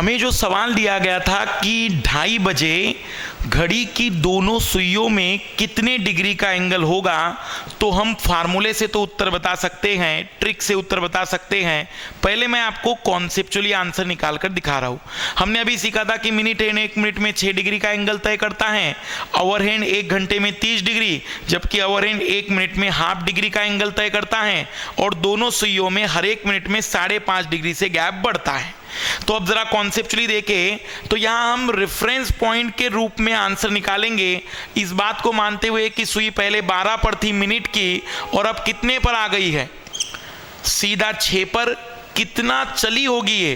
हमें जो सवाल दिया गया था कि 2:30 बजे घड़ी की दोनों सुइयों में कितने डिग्री का एंगल होगा, तो हम फार्मूले से तो उत्तर बता सकते हैं, ट्रिक से उत्तर बता सकते हैं। पहले मैं आपको कॉन्सेप्चुअली आंसर निकाल कर दिखा रहा हूँ। हमने अभी सीखा था कि मिनट हैंड 1 मिनट में 6 डिग्री का एंगल तय करता है, आवर हैंड 1 घंटे में 30 डिग्री, जबकि आवर हैंड 1 मिनट में ½ डिग्री का एंगल तय करता है, और दोनों सुइयों में हर 1 मिनट में 5.5 डिग्री से गैप बढ़ता है। तो अब जरा कॉन्सेप्चुअली देखें तो यहां हम रेफरेंस पॉइंट के रूप में आंसर निकालेंगे, इस बात को मानते हुए कि सुई पहले 12 पर थी मिनट की और अब कितने पर आ गई है, सीधा 6 पर। कितना चली होगी ये,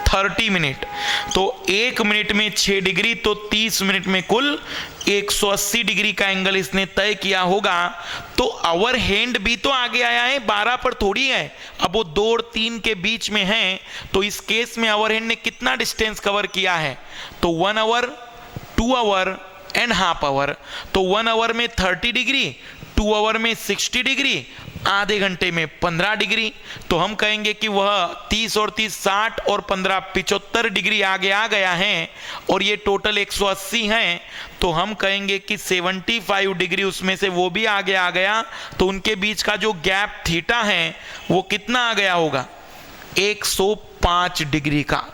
30 मिनट। तो 1 मिनट में 6 डिग्री, तो 30 मिनट में कुल 180 डिग्री का एंगल इसने तय किया होगा। तो आवर हैंड भी तो आगे आया है, 12 पर थोड़ी है, अब वो 2 और 3 के बीच में है। तो इस केस में आवर हैंड ने कितना डिस्टेंस कवर किया है, तो 1 आवर, 2 आवर एंड ½ आवर। तो 1 आवर में 30 डिग्री, 2 आवर में 60 डिग्री, आधे घंटे में 15 डिग्री। तो हम कहेंगे कि वह 30 और 30 60 और 15 75 डिग्री आगे आ गया है, और ये टोटल 180 है। तो हम कहेंगे कि 75 डिग्री उसमें से वो भी आगे आ गया। तो उनके बीच का जो गैप थीटा है वो कितना आ गया होगा, 105 डिग्री का।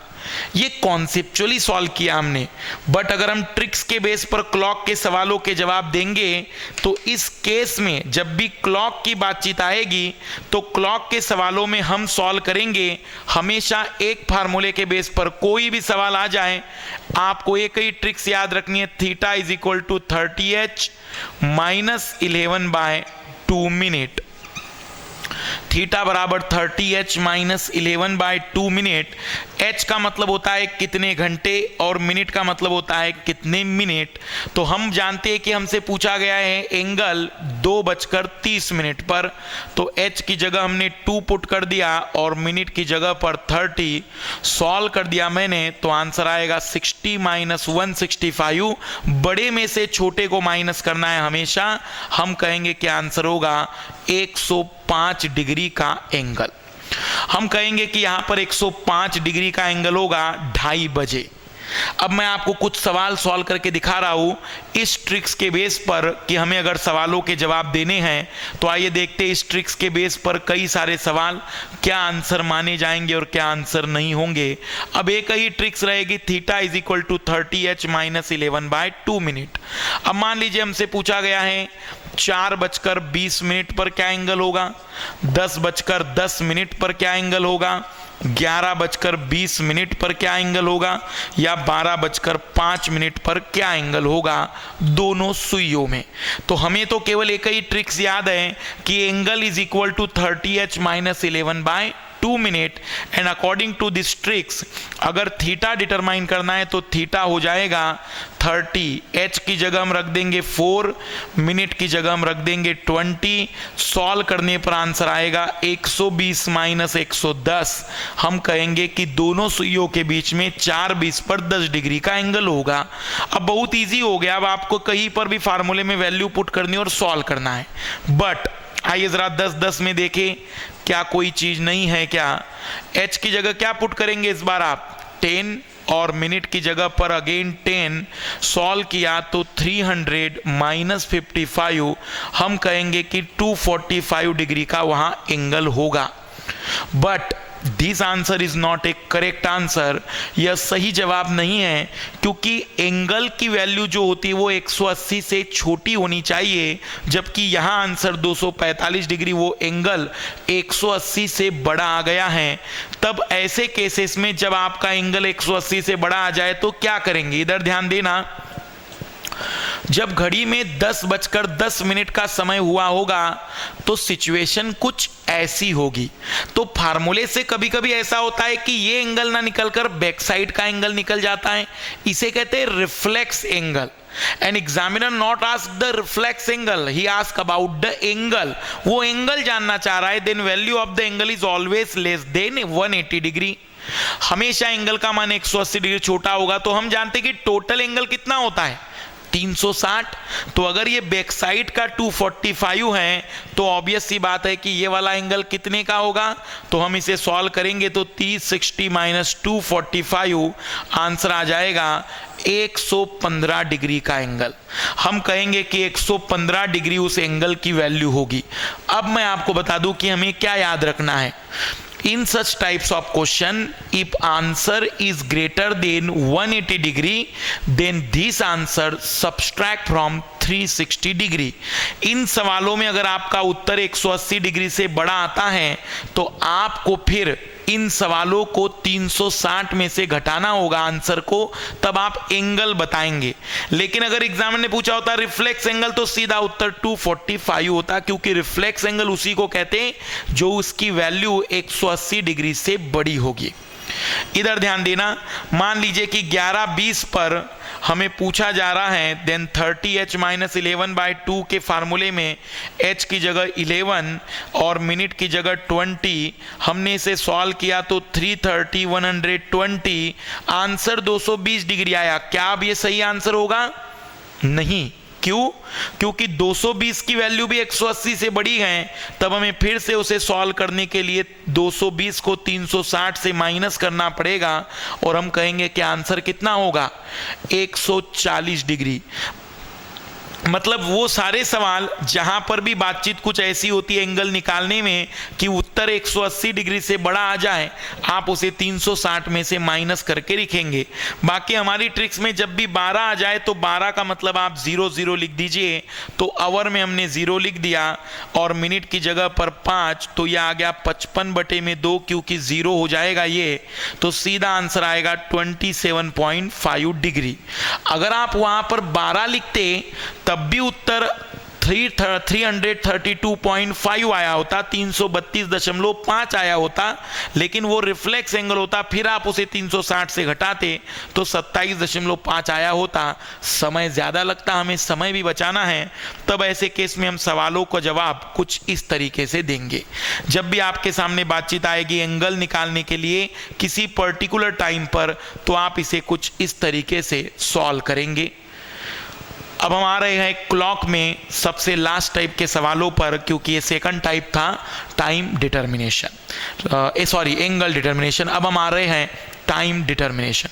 ये कॉन्सेप्चुअली सॉल्व किया हमने, बट अगर हम ट्रिक्स के बेस पर क्लॉक के सवालों के जवाब देंगे तो इस केस में जब भी क्लॉक की बातचीत आएगी तो क्लॉक के सवालों में हम सॉल्व करेंगे हमेशा एक फार्मूले के बेस पर। कोई भी सवाल आ जाए आपको एक ही ट्रिक्स याद रखनी है, theta is equal to 30h minus 11/2 minute. Theta बराबर 30h माइनस 11/2 मिनट। h का मतलब होता है कितने घंटे और मिनट का मतलब होता है कितने मिनट। तो हम जानते हैं कि हमसे पूछा गया है एंगल 2:30 पर, तो h की जगह हमने 2 पुट कर दिया और मिनट की जगह पर 30 सॉल्व कर दिया मैंने। तो आंसर आएगा 60 माइनस 165। बड़े में से छोटे को माइनस करना है हमेशा। हम कहेंगे कि आंसर होगा 105 डिग्री का एंगल। हम कहेंगे कि यहां पर 105 डिग्री का एंगल होगा 2:30 बजे। अब मैं आपको कुछ सवाल सॉल्व करके दिखा रहा हूं इस ट्रिक्स के बेस पर कि हमें अगर सवालों के जवाब देने हैं तो आइए देखते हैं इस ट्रिक्स के बेस पर कई सारे सवाल क्या आंसर माने जाएंगे और क्या आंसर नहीं होंगे। अब एक ही ट्रिक्स रहेगी, theta is equal to 30h minus 11/2 minute. अब मान लीजिए हमसे पूछा गया है 4:20 पर क्या एंगल होगा, 10:10 पर क्या एंगल होगा, 11:20 पर क्या एंगल होगा, या 12:05 पर क्या एंगल होगा दोनों सुइयों में। तो हमें तो केवल एक ही ट्रिक्स याद है कि angle is equal to 30h minus 11/2 minute. And according to this tricks अगर थीटा डिटरमाइन करना है तो थीटा हो जाएगा 30, h की जगह हम रख देंगे 4, मिनट की जगह हम रख देंगे 20। सॉल्व करने पर आंसर आएगा 120 माइनस 110। हम कहेंगे कि दोनों सुइयों के बीच में 4:20 पर 10 डिग्री का एंगल होगा। अब बहुत इजी हो गया, अब आपको कहीं पर भी फार्मूले में वैल्यू पुट करनी और सॉल्व करना है। बट आइए जरा 10-10 में देखें क्या कोई चीज नहीं है क्या। h की जगह क्या पुट करेंगे इस बार आप, 10, और मिनट की जगह पर अगेन 10। सॉल्व किया तो 300 माइनस 55, हम कहेंगे कि 245 डिग्री का वहां एंगल होगा। But this answer is not A correct answer, यह सही जवाब नहीं है, क्योंकि एंगल की वैल्यू जो होती है वो 180 से छोटी होनी चाहिए, जबकि यहां आंसर 245 डिग्री, वो एंगल 180 से बड़ा आ गया है। तब ऐसे केसेस में जब आपका एंगल 180 से बड़ा आ जाए तो क्या करेंगे, इधर ध्यान देना। जब घड़ी में 10:10 का समय हुआ होगा तो सिचुएशन कुछ ऐसी होगी। तो फार्मूले से कभी कभी ऐसा होता है कि ये एंगल ना निकलकर बैक साइड का एंगल निकल जाता है, इसे कहते हैं reflex angle. An examiner not ask the reflex angle, he ask about the angle. वो एंगल जानना चाह रहा है, then value of the angle is always less than 180 degree. हमेशा एंगल का मान 180 डिग्री छोटा होगा। तो हम जानते हैं कि टोटल एंगल कितना होता है, 360। तो अगर ये बैक साइड का 245 है तो ऑब्वियस सी बात है कि ये वाला एंगल कितने का होगा। तो हम इसे सॉल्व करेंगे तो 360 माइनस 245 आंसर आ जाएगा 115 डिग्री का एंगल। हम कहेंगे कि 115 डिग्री उस एंगल की वैल्यू होगी। अब मैं आपको बता दूं कि हमें क्या याद रखना है। In such types of question, if answer is greater than 180 degree, then this answer subtract from 360 degree. इन सवालों में अगर आपका उत्तर 180 डिग्री से बड़ा आता है तो आपको फिर इन सवालों को 360 में से घटाना होगा आंसर को, तब आप एंगल बताएंगे। लेकिन अगर एग्जामिनर ने पूछा होता रिफ्लेक्स एंगल तो सीधा उत्तर 245 होता, क्योंकि रिफ्लेक्स एंगल उसी को कहते हैं जो उसकी वैल्यू 180 डिग्री से बड़ी होगी। इधर ध्यान देना, मान लीजिए कि 11:20 पर हमें पूछा जा रहा है देन 30h माइनस 11/2 के फार्मूले में h की जगह 11 और मिनट की जगह 20, हमने इसे सॉल्व किया तो 330 120 आंसर 220 डिग्री आया। क्या अब ये सही आंसर होगा? नहीं। क्यों? क्योंकि 220 की वैल्यू भी 180 से बड़ी है। तब हमें फिर से उसे सॉल्व करने के लिए 220 को 360 से माइनस करना पड़ेगा और हम कहेंगे कि आंसर कितना होगा? 140 डिग्री। मतलब वो सारे सवाल जहां पर भी बातचीत कुछ ऐसी होती है एंगल निकालने में कि उत्तर 180 डिग्री से बड़ा आ जाए, आप उसे 360 में से माइनस करके लिखेंगे। बाकी हमारी ट्रिक्स में जब भी 12 आ जाए तो 12 का मतलब आप 0 लिख दीजिए। तो आवर में हमने 0 लिख दिया और मिनट की जगह पर 5, तो यह आ गया 55/2, क्योंकि 0 हो जाएगा ये, तो सीधा आंसर आएगा 27.5 डिग्री। अगर आप वहां पर 12 लिखते तब भी उत्तर 332.5 आया होता, 332.5 आया होता, लेकिन वो रिफ्लेक्स एंगल होता, फिर आप उसे 360 से घटाते तो 27.5 आया होता। समय ज़्यादा लगता, हमें समय भी बचाना है। तब ऐसे केस में हम सवालों का जवाब कुछ इस तरीके से देंगे। जब भी आपके सामने बातचीत आएगी एंगल निकालने के लिए किसी पर्टिकुलर टाइम पर, तो आप इसे कुछ इस तरीके से सॉल्व करेंगे। अब हम आ रहे हैं क्लॉक में सबसे लास्ट टाइप के सवालों पर, क्योंकि ये सेकंड टाइप था time determination, sorry angle determination. अब हम आ रहे हैं टाइम डिटर्मिनेशन।